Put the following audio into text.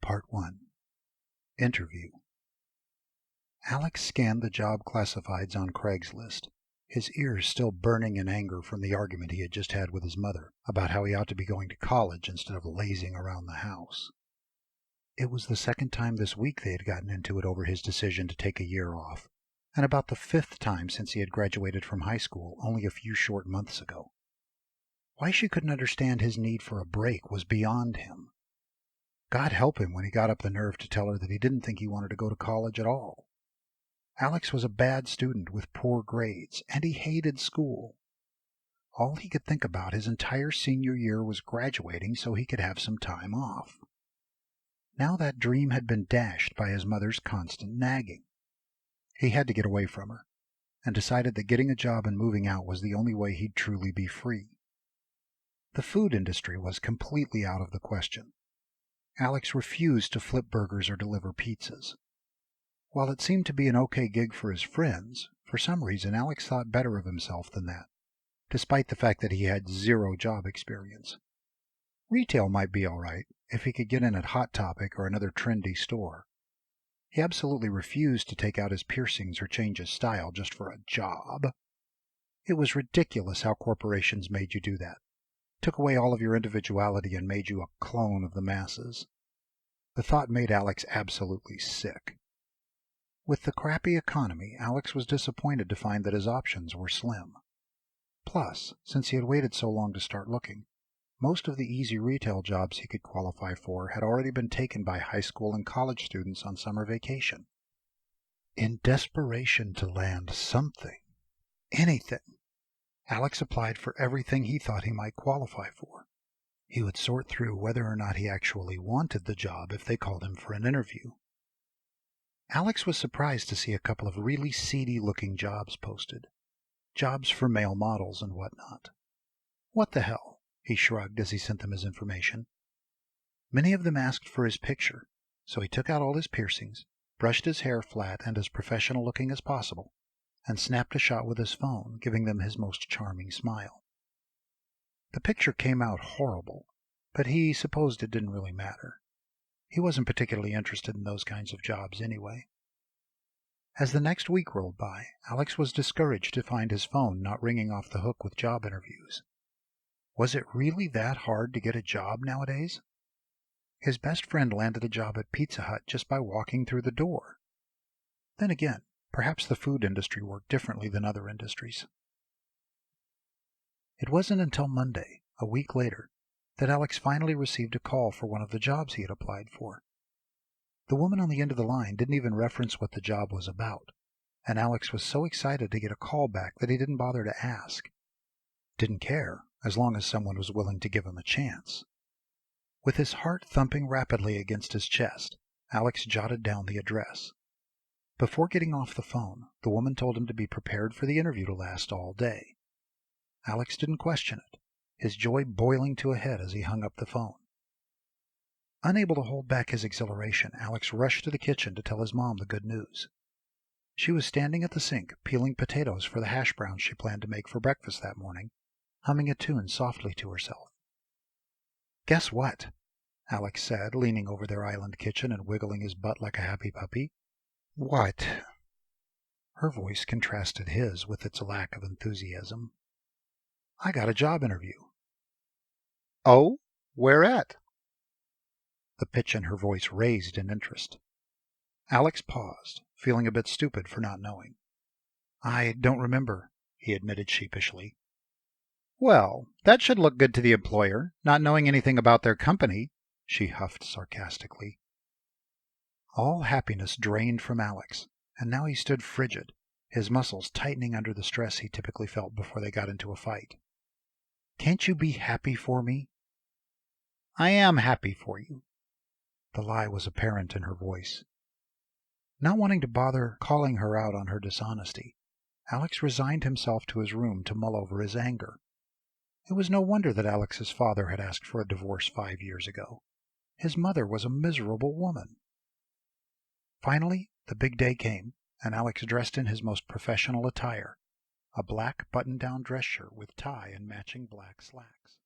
Part 1. Interview. Alex scanned the job classifieds on Craigslist, his ears still burning in anger from the argument he had just had with his mother about how he ought to be going to college instead of lazing around the house. It was the second time this week they had gotten into it over his decision to take a year off, and about the fifth time since he had graduated from high school only a few short months ago. Why she couldn't understand his need for a break was beyond him. God help him when he got up the nerve to tell her that he didn't think he wanted to go to college at all. Alex was a bad student with poor grades, and he hated school. All he could think about his entire senior year was graduating so he could have some time off. Now that dream had been dashed by his mother's constant nagging. He had to get away from her, and decided that getting a job and moving out was the only way he'd truly be free. The food industry was completely out of the question. Alex refused to flip burgers or deliver pizzas. While it seemed to be an okay gig for his friends, for some reason Alex thought better of himself than that, despite the fact that he had zero job experience. Retail might be all right if he could get in at Hot Topic or another trendy store. He absolutely refused to take out his piercings or change his style just for a job. It was ridiculous how corporations made you do that. Took away all of your individuality and made you a clone of the masses. The thought made Alex absolutely sick. With the crappy economy, Alex was disappointed to find that his options were slim. Plus, since he had waited so long to start looking, most of the easy retail jobs he could qualify for had already been taken by high school and college students on summer vacation. In desperation to land something, anything, Alex applied for everything he thought he might qualify for. He would sort through whether or not he actually wanted the job if they called him for an interview. Alex was surprised to see a couple of really seedy-looking jobs posted. Jobs for male models and whatnot. What the hell? He shrugged as he sent them his information. Many of them asked for his picture, so he took out all his piercings, brushed his hair flat and as professional-looking as possible, and snapped a shot with his phone, giving them his most charming smile. The picture came out horrible, but he supposed it didn't really matter. He wasn't particularly interested in those kinds of jobs anyway. As the next week rolled by, Alex was discouraged to find his phone not ringing off the hook with job interviews. Was it really that hard to get a job nowadays? His best friend landed a job at Pizza Hut just by walking through the door. Then again, perhaps the food industry worked differently than other industries. It wasn't until Monday, a week later, that Alex finally received a call for one of the jobs he had applied for. The woman on the end of the line didn't even reference what the job was about, and Alex was so excited to get a call back that he didn't bother to ask. Didn't care, as long as someone was willing to give him a chance. With his heart thumping rapidly against his chest, Alex jotted down the address. Before getting off the phone, the woman told him to be prepared for the interview to last all day. Alex didn't question it, his joy boiling to a head as he hung up the phone. Unable to hold back his exhilaration, Alex rushed to the kitchen to tell his mom the good news. She was standing at the sink, peeling potatoes for the hash browns she planned to make for breakfast that morning, humming a tune softly to herself. "Guess what?" Alex said, leaning over their island kitchen and wiggling his butt like a happy puppy. "What?" Her voice contrasted his with its lack of enthusiasm. "I got a job interview." "Oh? Where at?" The pitch in her voice raised in interest. Alex paused, feeling a bit stupid for not knowing. "I don't remember," he admitted sheepishly. "Well, that should look good to the employer, not knowing anything about their company," she huffed sarcastically. All happiness drained from Alex, and now he stood frigid, his muscles tightening under the stress he typically felt before they got into a fight. "Can't you be happy for me?" "I am happy for you." The lie was apparent in her voice. Not wanting to bother calling her out on her dishonesty, Alex resigned himself to his room to mull over his anger. It was no wonder that Alex's father had asked for a divorce 5 years ago. His mother was a miserable woman. Finally, the big day came, and Alex dressed in his most professional attire, a black button-down dress shirt with tie and matching black slacks.